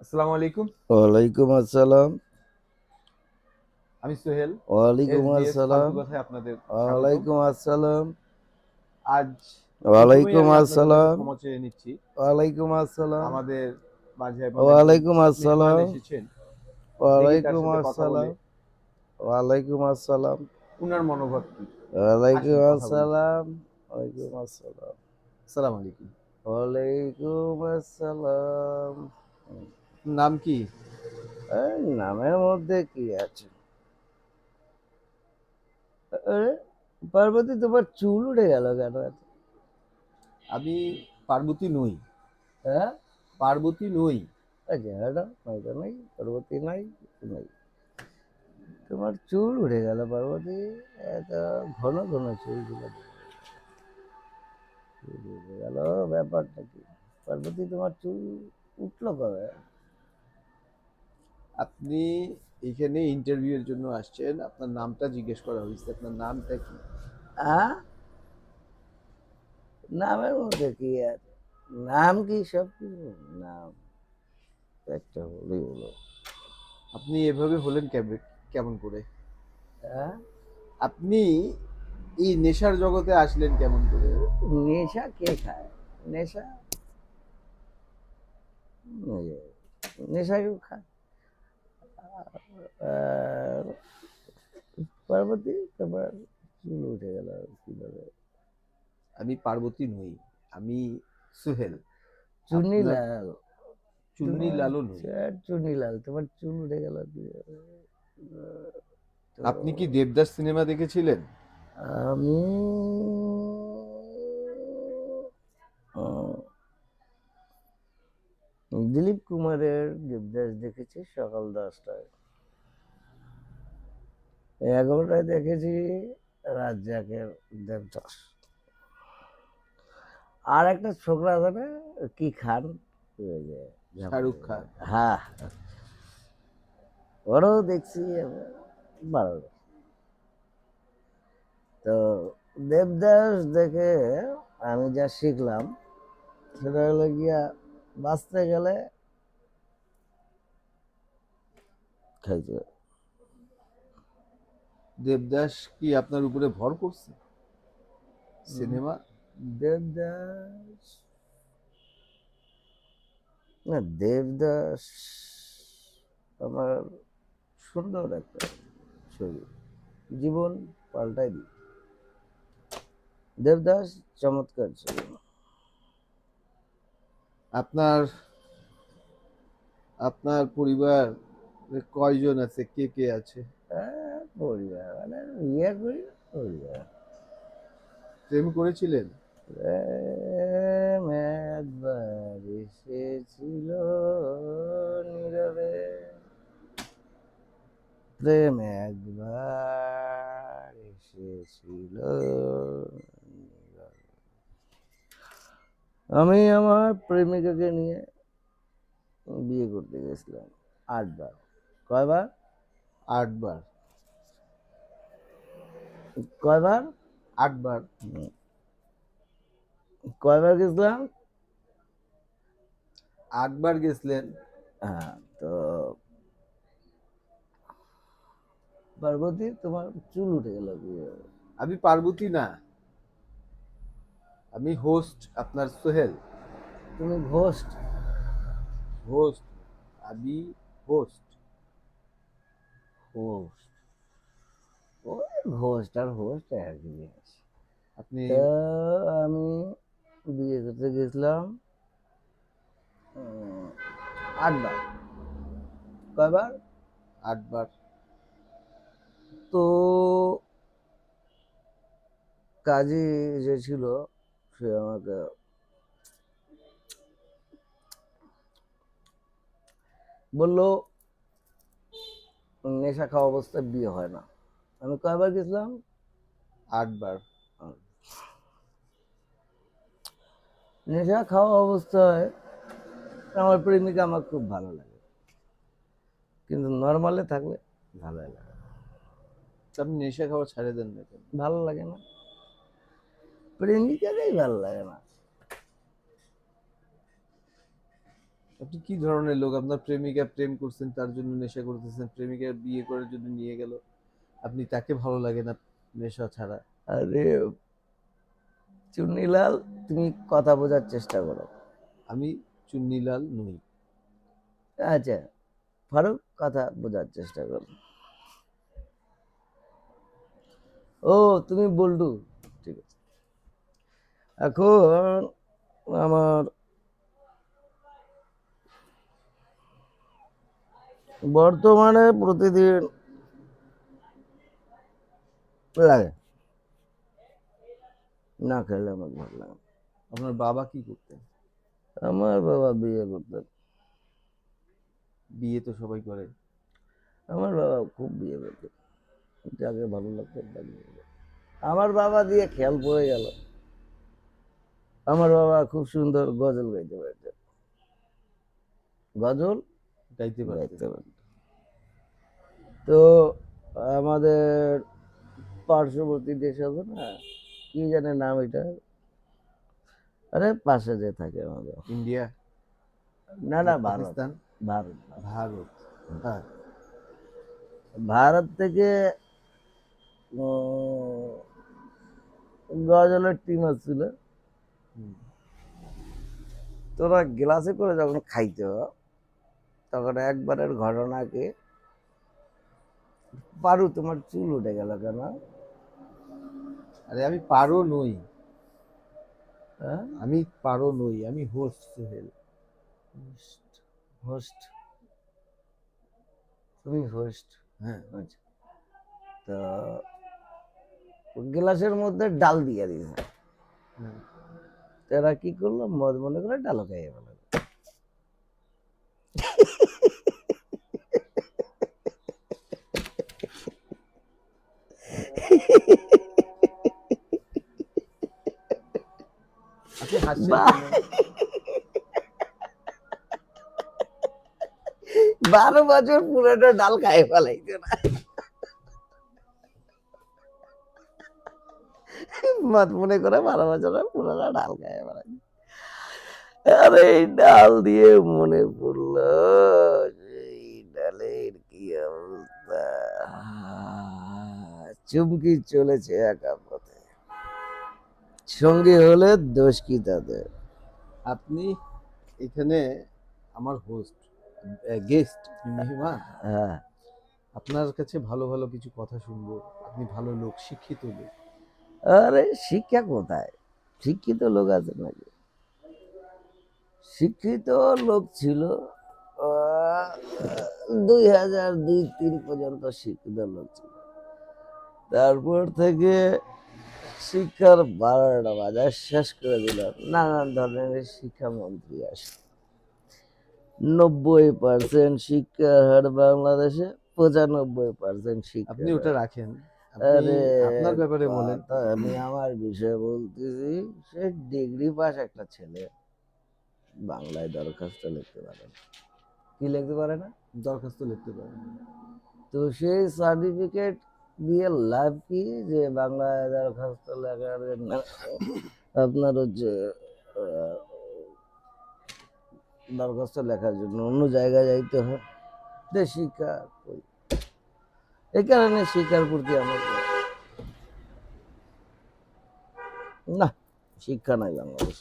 আসসালামু আলাইকুম। ওয়ালাইকুম আসসালাম। আমি সোহেল। ওয়ালাইকুম এসবিএস ফালতু আসসালাম। কথায় আপনাদের স্বাগতম। ওয়ালাইকুম আসসালাম। আজ প্রথমেই ওয়ালাইকুম আমি আপনাদের কাছে আসসালাম। ক্ষমা চেয়ে নিচ্ছি। ওয়ালাইকুম আসসালাম। আমাদের মাঝে এমন একজন ওয়ালাইকুম মেহমান আসসালাম। এসেছেন। দেখি তার ওয়ালাইকুম সাথে কথা বলে আসসালাম। ওয়ালাইকুম আসসালাম। উনার মনোভাব কি। ওয়ালাইকুম আসুন কথা বলি। আসসালাম। ওয়ালাইকুম আসসালাম। আসসালামু আলাইকুম। ওয়ালাইকুম আসসালাম। নাম কি? নামের মধ্যে কি আছে? আরে, পার্বতী, তোমার চুল উঠে গেল কেন এত? আমি পার্বতী নই। হ্যাঁ, পার্বতী নই। চেহারাটা নয়তো নাই, পার্বতী নাই, কিছু নাই। তোমার চুল উঠে গেল পার্বতী। এত ঘন ঘন চুল গুলো উঠে গেল, ব্যাপারটা কি? পার্বতী, তোমার চুল উঠলো কবে? আপনি এখানে ইন্টারভিউ এর জন্য আসছেন। আপনার নামটা জিজ্ঞেস করা হয়েছে। আপনার নামটা কি? নামের মধ্যে কি আছে? নাম কি সব কিছু? নাম একটা হলেই হলো। আপনি এভাবে হলেন কেমন করে? হ্যাঁ, আপনি এই নেশার জগতে আসলেন কেমন করে? নেশা কে খায়? নেশা, নেশা কেউ খায়? আহ, পার্বতী, তোমার চুল উঠে গেল কিভাবে? আমি পার্বতী নই। আমি সুহেল। আপনার চুনিলাল, চুন্নি তোমার লালও নই। চুনিলাল, তোমার চুল উঠে গেল কিভাবে? তো আপনি কি দেবদাস সিনেমা দেখেছিলেন? আমি আহ, দিলীপ কুমারের দেবদাস দেখেছি সকাল 10টায়। 11টায় দেখেছি রাজ্জাকের দেবদাস। আর একটা ছোকরা আছে না, কি খান, ওই যে শাহরুখ খান। হ্যাঁ, ওরাও দেখছি আমি 12টা। তো দেবদাস দেখে আমি যা শিখলাম সেটা হলো গিয়া, বাঁচতে গেলে খাইতে। দেবদাস কি আপনার উপরে ভর করছে হুম, সিনেমা? দেবদাস, না, দেবদাস আমার সুন্দর একটা ছবি, জীবন পাল্টাই দিই। দেবদাস চমৎকার ছবি। আপনার আপনার পরিবার কয়জন আছে? কে কে আছে? পরিবার মানে বিয়ে করি না, পরিবার। প্রেম করেছিলেন? প্রেম একবার এসেছিল নীরবে, প্রেম একবার এসেছিল নীরবে। আমি আমার প্রেমিকাকে নিয়ে বিয়ে করতে গেছিলাম 8বার। কয়বার? 8 বার। কয়বার? 8 বার। কয়বার গেছিলাম? 8 বার গেছিলেন। হ্যাঁ, তো পার্বতী, তোমার চুল উঠে গেল কিভাবে? আমি পার্বতী না। আমি হোস্ট আপনার সোহেল। তুমি ঘোস্ট? হোস্ট। আমি হোস্ট। হোস্ট, ওই ঘোস্ট আর হোস্ট একই জিনিস। আপনি তো আমি বিয়ে করতে গেছিলাম 8বার। কয়বার? 8 বার। তো কাজী যে ছিল, সে আমাকে বললো নেশা খাওয়া অবস্থায় বিয়ে হয় না। আমি কয়বার গেছিলাম? 8 বার। নেশা খাওয়া অবস্থায় আমার প্রেমিকা আমার খুব ভালো লাগে, কিন্তু নর্মালে থাকলে ভালো লাগে না। আপনি নেশা খাওয়া ছাড়ে দেন না কেন? ভালো লাগে না, প্রেমিকারই ভালো লাগে না। আপনি কি ধরনের লোক? আপনার প্রেমিকা প্রেম করছেন তার জন্য নেশা করতেছেন, প্রেমিকা বিয়ে করার জন্য নিয়ে গেল, আপনি তাকে ভালো লাগে না নেশা ছাড়া? আরে চুন্নিলাল, তুমি কথা বোঝার চেষ্টা করো। আমি চুন্নিলাল নই। আচ্ছা ফারুক, কথা বোঝার চেষ্টা করো। ও তুমি বল্টু, ঠিক আছে। এখন আমার বর্তমানে প্রতিদিন লাগে, না খেলে আমার ভালো লাগে না। আপনার বাবা কি করতেন? আমার বাবা বিয়ে করতেন। বিয়ে তো সবাই করে। আমার বাবা খুব বিয়ে করতেন, যাকে ভালো লাগতো তাকে বিয়ে করতেন। আমার বাবা দিয়ে খেয়াল পড়ে গেল, আমার বাবা খুব সুন্দর গজল গাইতে পারতেন। গজল গাইতে পারতেন? গাইতে পারতেন। তো আমাদের পার্শ্ববর্তী দেশ আছে না, কি জানে নাম এটা, আরে পাশে যে থাকে আমাদের, ইন্ডিয়া? না না ভারত, পাকিস্তান? ভারত ভারত? হ্যাঁ। ভারত থেকে গজলের টিম আসছিল। হুম। তোরা গ্লাসে করে যখন খাইতো, তখন একবারের ঘটনাকে, পারু তোমার চুল উঠে গেল কেন? আরে আমি পারো নই, হ্যাঁ, আমি পারো নই, আমি হোস্ট সোহেল। হোস্ট, হোস্ট, তুমি হোস্ট? হ্যাঁ। আচ্ছা, তো গ্লাসের মধ্যে ডাল দিয়ে দিয়েছে, হ্যাঁ। তারা কি করলো, মদ মনে করে ডালও খাইয়ে ফেলে। আপনি হাসছেন কেন? 12 বছর পুরোটা ডাল খাইয়ে ফেলাইছে না, মদ মনে করে 12 বছরের পুরোটা ডাল খাইয়ে ফেলাইছে। আরে এই ডাল দিয়ে মনে পড়লো, এই ডালের কি অবস্থা, চুমকি চলেছে একা পথে, সঙ্গী হলে দোষ কি তাদের? আপনি এখানে আমার হোস্ট, গেস্ট, মেহমান। হ্যাঁ, আপনার কাছে ভালো ভালো কিছু কথা শুনবো। আপনি ভালো লোক, শিক্ষিত লোক। আরে শিক্ষা কোথায়, শিক্ষিত লোক আছে নাকি? শিক্ষিত লোক ছিল 2002-3 পর্যন্ত শিক্ষিত লোক ছিল, তারপর থেকে শিক্ষার 12টা বাজার শেষ করে দিল, নানান ধরনের শিক্ষামন্ত্রী আসে। 90% শিক্ষার হার বাংলাদেশে, 95% আপনি শিক্ষার ওটা হার। রাখেন, আপনি আরে আপনার ব্যাপারে বলেন। কথা, আমি আমার বিষয়ে বলতেছি। সে ডিগ্রি পাস একটা ছেলে, বাংলায় দরখাস্ত লিখতে পারে না। কি লিখতে পারে না? দরখাস্ত লিখতে পারেন। তো সেই সার্টিফিকেট দিয়ে লাভ কি, যে বাংলায় দরখাস্ত লেখার জন্য আপনার হচ্ছে দরখাস্ত লেখার জন্য অন্য জায়গায় যাইতে হয়, যে শিক্ষা কই? এই কারণে শিক্ষার প্রতি আমার না, শিক্ষা নাই বাংলাদেশ,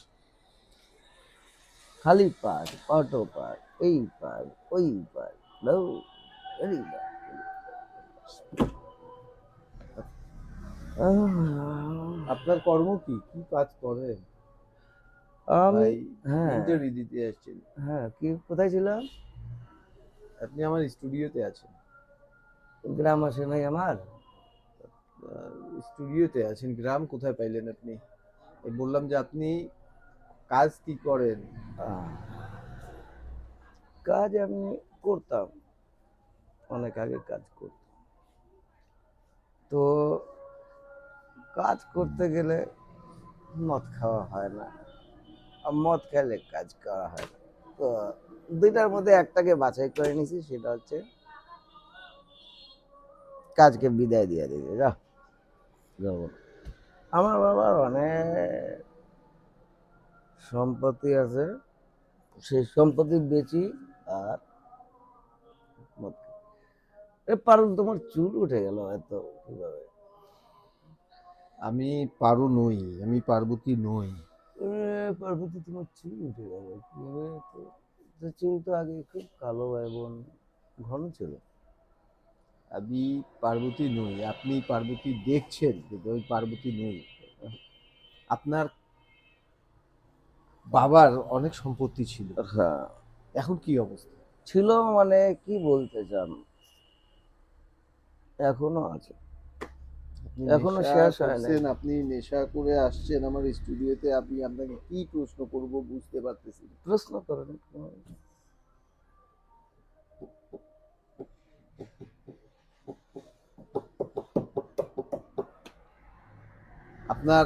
খালি পাঠ, অটো পাঠ, এই পাঠ, ওই পাঠ, ভেরি ব্যাড। আপনার কর্ম কি, কি কাজ করেন আমি, ভাই? হ্যাঁ ইন্টারভিউ দিতে আসছেন? হ্যাঁ, কি কোথায় ছিলাম? আপনি আমার স্টুডিওতে আছেন। গ্রাম আসে নাই আমার? স্টুডিওতে আছেন, গ্রাম কোথায় পাইলেন আপনি? এই বললাম যে আপনি কাজ কি করেন। আহ, কাজ আমি করতাম, অনেক আগে কাজ করতাম। তো কাজ করতে গেলে মদ খাওয়া হয় না, আর মদ খেলে কাজ করা হয় না। তো দুইটার মধ্যে একটাকে বাছাই করে নিছি, সেটা হচ্ছে কাজকে বিদায় দিয়ে দিবে, যা যাবো না। আমার বাবার অনেক সম্পত্তি আছে, সেই সম্পত্তি বেচি আর মদ খাই। পারুল, তোমার চুল উঠে গেল এত কিভাবে? আমি পারু নই, আমি পার্বতী নই। পার্বতী, তোমার চুল উঠে গেল কিভাবে? তো চুল তো আগে খুব কালো এবং ঘন ছিল। আমি পার্বতী নই, আপনি পার্বতী দেখছেন কিন্তু ওই পার্বতী নই। আপনার বাবার অনেক সম্পত্তি ছিল, হ্যাঁ, এখন কি অবস্থা? ছিল মানে কি বলতে চান? এখনো আছে, আপনি এখনো নেশা শেষ হয় নাই। করছেন, আপনি নেশা করে আসছেন আমার স্টুডিওতে, আমি আপনাকে কি প্রশ্ন করব বুঝতে পারতেছি না। প্রশ্ন করেন। আপনার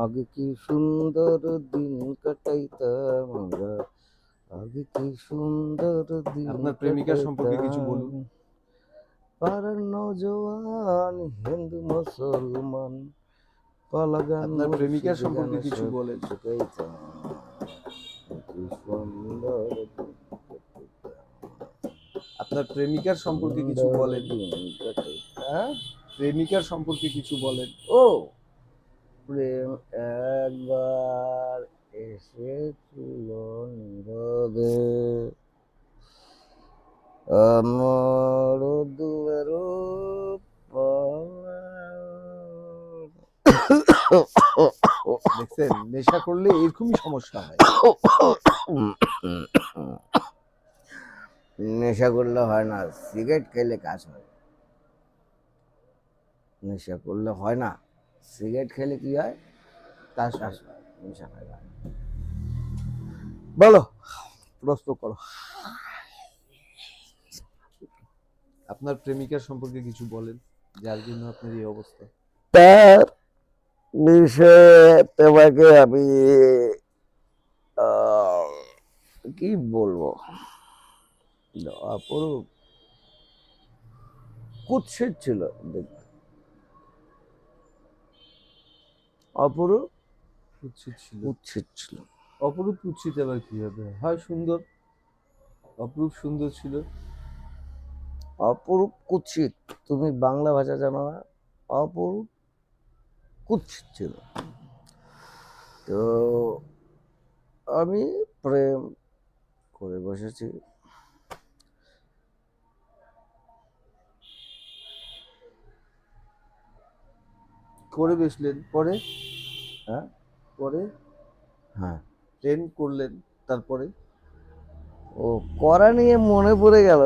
আগে কি সুন্দর দিন কাটাইতাম আমরা, আগে কি সুন্দর দিন আপনার প্রেমিকার সম্পর্কে কিছু কাটাইতাম। বলুন। পাড়ার নজওয়ান হিন্দু মুসলমান পালাগান আপনার প্রেমিকার মুর্শিদ গান সম্পর্কে কিছু সব বলেন। শিখাইতাম। কি সুন্দর দিন আপনার প্রেমিকার সম্পর্কে কিছু সুন্দর বলেন। দিন কাটাইতাম। প্রেমিকার সম্পর্কে কিছু বলেন। ও, প্রেম একবার এসেছিল নীরবে, আমার দুয়ার দেখছেন, নেশা করলে এরকমই সমস্যা হয়। নেশা করলে হয় না, সিগারেট খেলে কাজ হয়। নেশা করলে হয় না, সিগারেট খেলে কি হয়? তার কাজ সাথে হয়। নেশা হয় না। বলো, প্রশ্ন করো। আপনার প্রেমিকার সম্পর্কে কিছু বলেন, যার জন্য আপনার এই অবস্থা। তার বিষয়ে তোমাকে আমি কি বলবো? অপরূপ কুৎসিত ছিল দেখতে, অপরূপ কুৎসিত ছিল। কুৎসিত ছিল। অপরূপ কুৎসিত আবার কি হবে? হয় সুন্দর, অপরূপ সুন্দর ছিল। অপরূপ কুৎসিত, তুমি বাংলা ভাষা জানো না? অপরূপ কুৎসিত ছিল। তো আমি প্রেম করে বসেছি। করে বসলেন, পরে হ্যাঁ, পরে হ্যাঁ। প্রেম করলেন, তারপরে ও, করা নিয়ে মনে পড়ে গেল,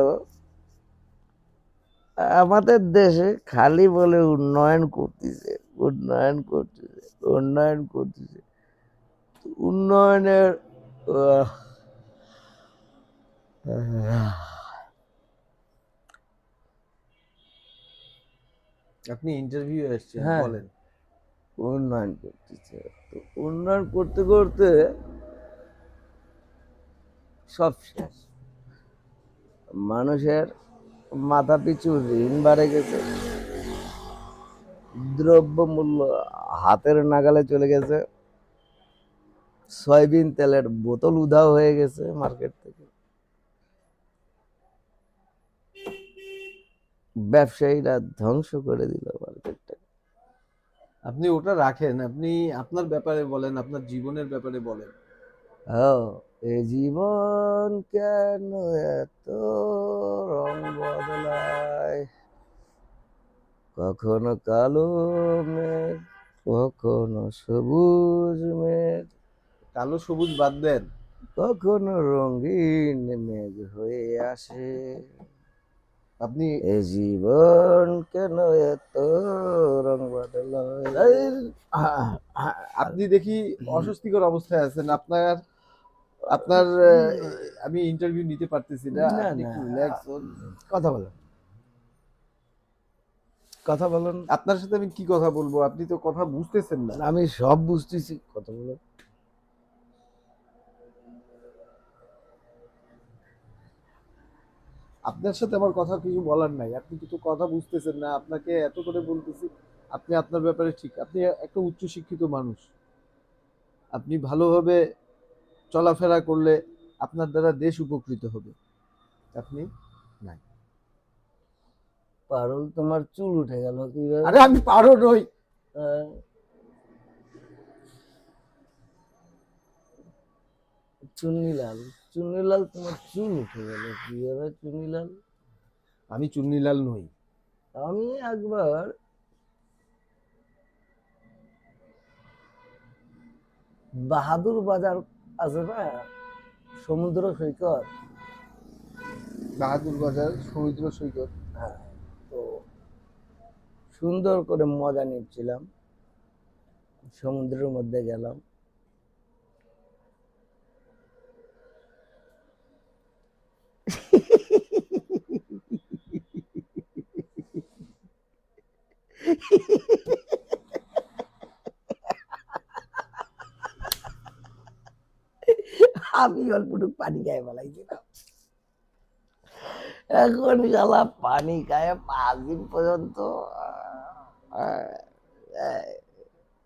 আমাদের দেশে খালি বলে উন্নয়ন করতেছে, উন্নয়ন করতেছে, উন্নয়ন করতেছে। উন্নয়নের আহ, আপনি ইন্টারভিউ আসছেন, হ্যাঁ, বলেন। উন্নয়ন করতেছে। তো উন্নয়ন করতে করতে সব শেষ। মানুষের মাথা পিছু ঋণ বাড়ে গেছে, দ্রব্য মূল্য হাতের নাগালে চলে গেছে, সয়াবিন তেলের বোতল উধাও হয়ে গেছে মার্কেট থেকে, ব্যবসায়ীরা ধ্বংস করে দিল মার্কেটটা। আপনি ওটা রাখেন, আপনি আপনার ব্যাপারে বলেন, আপনার জীবনের ব্যাপারে বলেন। এ জীবন কেন এত রং বদলায়, কখনো কালো মেঘ, কখনো সবুজ মেঘ, কালো সবুজ বাদ দেন, কখনো রঙিন মেঘ হয়ে আসে। আপনি এ জীবন কেন এত রং বদলায়? আপনি দেখি অস্বস্তিকর অবস্থায় আছেন। আপনার আপনার আমি ইন্টারভিউ নিতে পারতেছি না, না আপনি না, একটু রিল্যাক্স হন। কথা বলেন, কথা বলেন। আপনার সাথে আমি কি কথা বলবো? আপনি তো কথা বুঝতেছেন না। আমি সব বুঝতেছি, কথা বলেন। আপনার সাথে আমার কথা কিছু বলার নাই, আপনি কিছু কথা বুঝতেছেন না। আপনাকে এত করে বলতেছি, আপনি আপনার ব্যাপারে ঠিক, আপনি একটা উচ্চ শিক্ষিত মানুষ, আপনি ভালোভাবে চলাফেরা করলে আপনার দ্বারা দেশ উপকৃত হবে, আপনি নাই। পারুল, তোমার চুল উঠে গেল কিভাবে? আরে আমি পারো নই। আহ, চুন্নিলাল, চুন্নিলাল, তোমার চুল উঠে গেল কিভাবে চুন্নিলাল? আমি চুন্নিলাল নই। আমি একবার বাহাদুর বাজার আছে না, সমুদ্র সৈকত, বাহাদুর বাজার সমুদ্র সৈকত। হ্যাঁ, তো সুন্দর করে মজা নিচ্ছিলাম, সমুদ্রের মধ্যে গেলাম, আমি অল্পটুকু পানি গায়ে ফেলাইছিলাম। এখন শালা পানি খায় 5 দিন পর্যন্ত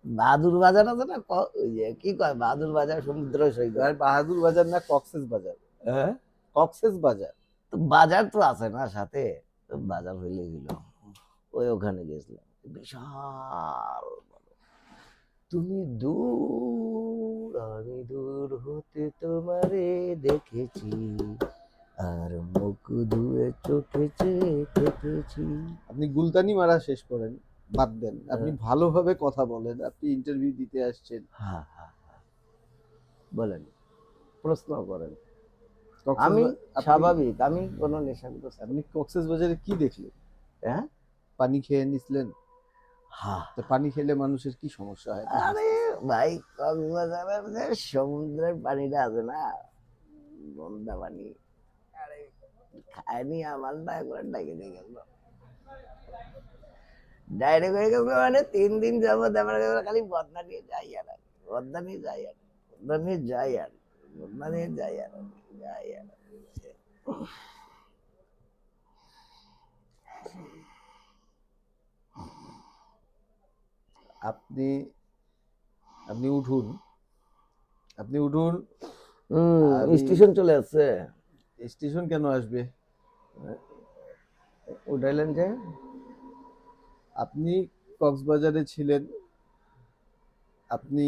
বাহাদুর বাজার আছে না, ওই যে কি কয় বাহাদুর বাজার সমুদ্র সৈকত, আর বাহাদুর বাজার না কক্সেস বাজার? হ্যাঁ, কক্সেস বাজার। তো বাজার তো আছে না সাথে, তো বাজার হইলে গেল, ওই ওখানে গেছিলাম, বিশাল বড়। তুমি দূর, আমি দূর হতে তোমারে দেখেছি, আর মুখ ধুয়ে চোখে চেয়ে থেকেছি। আপনি গুলতানি মারা শেষ করেন, বাদ দেন। আপনি ভালোভাবে কথা বলেন, আপনি ইন্টারভিউ দিতে আসছেন। হ্যাঁ হ্যাঁ, বলেন, প্রশ্ন করেন। কক্সেস আমি আপনি- স্বাভাবিক, আমি কোনো নেশাগ্রস্ত। আপনি কক্সেস বাজারে কি দেখলেন? হ্যাঁ, পানি খেয়ে নিছিলেন? হ্যাঁ, তো পানি খেলে মানুষের কি সমস্যা হয়? আরে ভাই, কক্সবাজারের যে সমুদ্রের পানিটা আছে না, গন্ধা পানি, আরে খায়নি আমার না, একবার ডাকে দিয়ে গেল, ডাইরেক্ট হয়ে গেছে, মানে 3 দিন যাবত আমার কাছে খালি বদনা নিয়ে যাই আর বদনা নিয়ে যাই আর বদনা নিয়ে যাই আর বদনা নিয়ে যাই আর যাই আর। আপনি আপনি উঠুন, আপনি উঠুন। স্টেশন চলে আসছে। স্টেশন কেন আসবে? উঠাইলেন যে? আপনি কক্সবাজারে ছিলেন, আপনি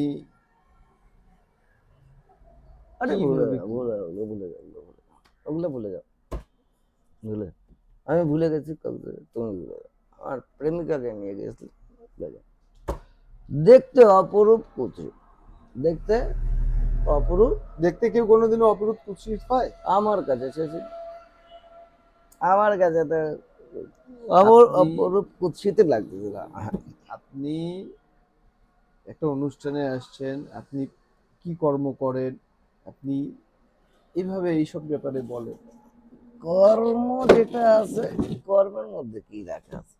আরে কিভাবে কি? ভুলে যাও, ভুলে যাও, ওগুলো ভুলে যাও, ভুলে, আমি ভুলে গেছি কক্সবাজার, তুমি ভুলে যাও। আমার প্রেমিকাকে নিয়ে গেছি, ভুলে যাও। দেখতে অপরূপ কুচি, দেখতে অপরূপ, দেখতে কেউ কোনোদিনও অপরূপ কুৎসিত হয়? আমার কাছে শেষে, আমার কাছে তো আপনি- অপরূপ কুৎসিত লাগতেছিল। আপনি একটা অনুষ্ঠানে আসছেন, আপনি কি কর্ম করেন, আপনি এইভাবে এইসব ব্যাপারে বলেন? কর্ম যেটা আছে, কর্মের মধ্যে কি রাখা আছে?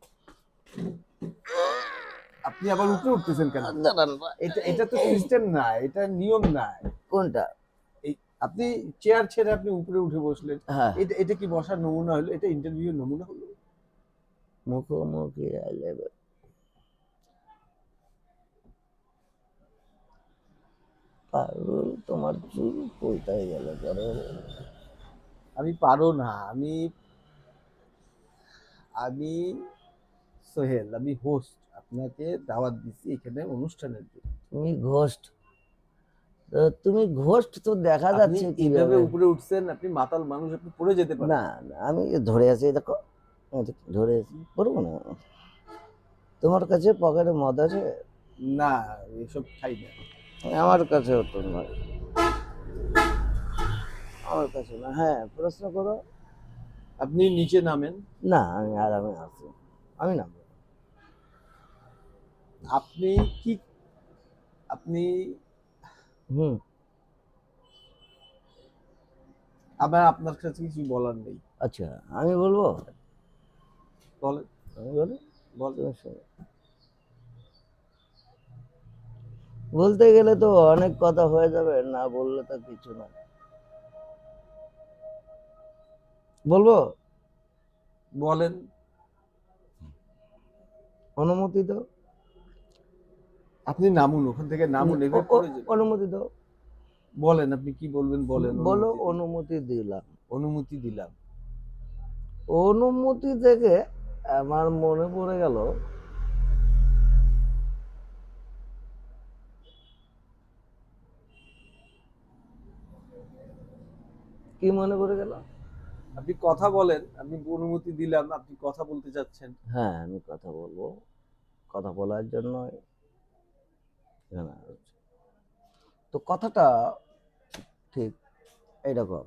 আপনি আবার উপরে উঠতেছেন কেন? দাঁড়ান ভাই, এটা এটা তো সিস্টেম না, এটা নিয়ম না। কোনটা? এই আপনি চেয়ার ছেড়ে আপনি উপরে উঠে বসলেন, হ্যাঁ, এটা এটা কি বসার নমুনা হলো? এটা ইন্টারভিউ নমুনা হলো? মুখোমুখি আইলে পারুল, তোমার চুল কোথায় গেল পারুল? আমি পারো না, আমি আমি সোহেল, আমি হোস্ট, আপনাকে দাওয়াত দিচ্ছি এখানে অনুষ্ঠানের জন্য। তুমি ঘোস্ট, তো তুমি ঘোস্ট তো দেখা আপনি যাচ্ছে এইভাবে কিভাবে? উপরে উঠছেন, আপনি মাতাল মানুষ, আপনি পড়ে যেতে পারেন। না না, আমি ধরে আছি, দেখো, এই দেখো, ধরে আছি, পড়বো না। তোমার কাছে পকেটে মদ আছে? না, এসব খাই না। আমার কাছেও তো নয়, আমার কাছে না। হ্যাঁ, প্রশ্ন করো। আপনি নিচে নামেন। না, আমি আরামে আছি, আমি নামবো না। আপনি কি আপনি হুম, আবার আপনার কাছে কিছু বলার নেই। আচ্ছা, আমি বলবো, বলেন, আমি বলি, বলেন। তুমি শোনো। বলতে গেলে তো অনেক কথা হয়ে যাবে, না বললে তো কিছু না। বলবো? বলেন। অনুমতি দাও। আপনি নামুন, ওখান থেকে নামুন, এভাবে পড়ে যাবেন। অনুমতি দাও। বলেন, আপনি কি বলবেন বলেন। বলো, অনুমতি দিন। অনুমতি দিলাম। অনুমতি দিলাম। অনুমতি থেকে আমার মনে পড়ে গেল, কি মনে পড়ে গেল? আপনি কথা বলেন, আমি অনুমতি দিলাম, আপনি কথা বলতে চাচ্ছেন। হ্যাঁ, আমি কথা বলবো। কথা বলার জন্য এখানে আসছি। তো কথাটা ঠিক এইরকম।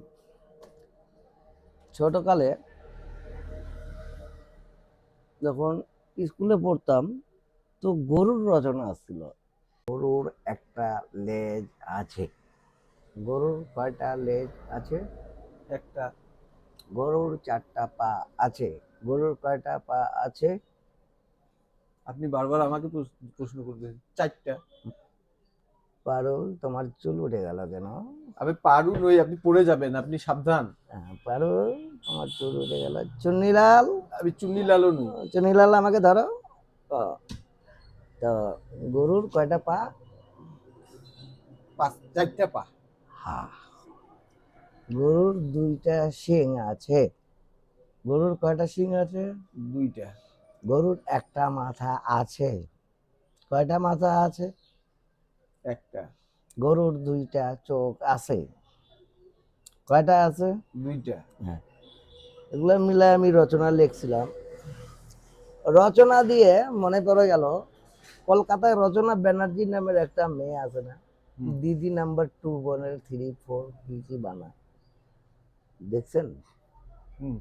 ছোটকালে যখন স্কুলে পড়তাম, তো গরুর রচনা আসছিল। গরুর একটা লেজ আছে। গরুর কয়টা লেজ আছে? একটা। গরুর 4টা পা আছে। গরুর কয়টা পা আছে? আপনি বারবার আমাকে প্রশ্ন করতেছেন। 4টা। পারুল, তোমার চুল উঠে গেল কেন? আমি পারু নই, আপনি পড়ে যাবেন, আপনি সাবধান। পারুল, তোমার চুল উঠে গেল। চুন্নিলাল, আমি চুন্নি লালও নই। চুন্নিলাল আমাকে ধরো। ও, তো গরুর কয়টা পা? 4টা পা। হ্যাঁ। গরুর 2টা শিং আছে। গরুর কয়টা শিং আছে? 2টা। গরুর একটা মাথা আছে। কয়টা মাথা আছে? একটা। গরুর 2টা চোখ আছে। কয়টা আছে? 2টা। হ্যাঁ। এগুলো মিলে আমি রচনা লিখছিলাম। রচনা দিয়ে মনে পড়ে গেল, কলকাতায় রচনা ব্যানার্জি নামের একটা মেয়ে আছে না, দিদি নাম্বার 2 বনের 3 4 কি কি বানায়, দেখছেন? হুম।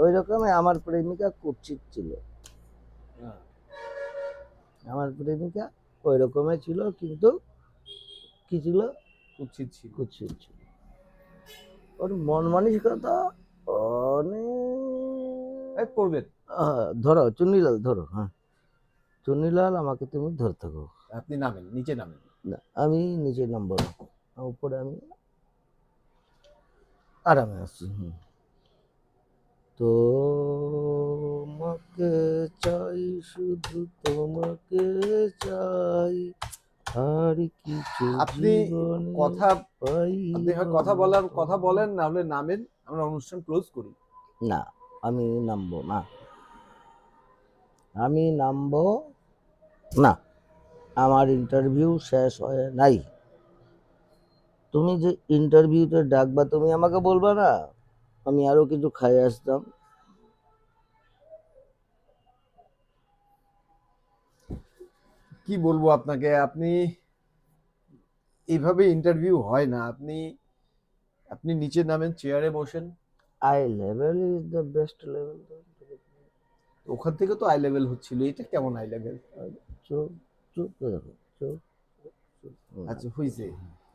ওই রকমই আমার প্রেমিকা কুৎসিত ছিল। হ্যাঁ। আমার প্রেমিকা ওই রকমই ছিল, কিন্তু কি ছিল? উচিত ছিল। কুৎসিত ছিল। ওর মন মানসিকতা অনেক। পড়বেন। ধরো চুন্নিলাল, ধরো। হ্যাঁ, চুন্নিলাল, আমাকে তুমি ধরে থাকো। আপনি নামেন, নিচে নামেন। না, আমি নিচে নামবো না, উপরে আমি আরামে আছি। তোমাকে চাই, শুধু তোমাকে চাই, আর কিছু আপনি জীবনে কথা পাই আপনি হয় কথা বলার কথা বলেন, না হলে নামেন, আমরা অনুষ্ঠান ক্লোজ করি। না, আমি নামবো না, আমি নামবো না। আমার ইন্টারভিউ শেষ হয় নাই। তুমি যে ইন্টারভিউতে ডাকবা, তুমি আমাকে বলবা না আমি আরো কিছু খাই আসতাম? কি বলবো আপনাকে, আপনি এইভাবে ইন্টারভিউ হয় না। আপনি আপনি নিচে নামেন, চেয়ারে বসেন। I level is the best level. ওখান থেকে তো আই লেভেল হচ্ছিল, এটা কেমন আই লেভেল? চুপ, চুপ করে থাকো, চুপ। আচ্ছা হইছে,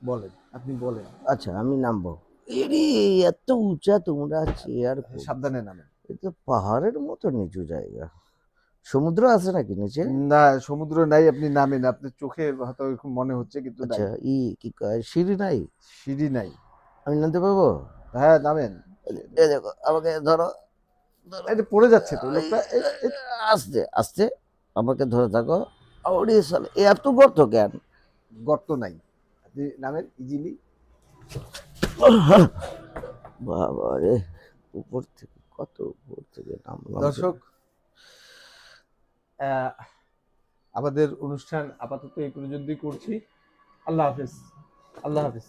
বলেন, আপনি বলেন। আচ্ছা, আমি নামবো। এরে, এত উঁচা তোমরা চেয়ার? সাবধানে নামেন। এটা পাহাড়ের মতো নিচু জায়গা। সমুদ্র আছে নাকি নিচে? না, সমুদ্র নাই, আপনি নামেন। আপনার চোখে হয়তো এরকম মনে হচ্ছে, কিন্তু নাই। আচ্ছা, কি কয়, সিঁড়ি নাই? সিঁড়ি নাই। আমি নামতে পারবো? হ্যাঁ, নামেন। এই দেখো, আমাকে ধরো, ধরো। এটা পড়ে যাচ্ছে তো লোকটা। আস্তে আস্তে আমাকে ধরে থাকো। ওরে সালে, এত গর্ত কেন? গর্ত নাই, আপনি নামেন ইজিলি। বাবা রে, উপর থেকে কত উপর থেকে নামলাম। দর্শক, আমাদের অনুষ্ঠান আপাতত এই পর্যন্তই করছি। আল্লাহ হাফেজ। আল্লাহ হাফেজ।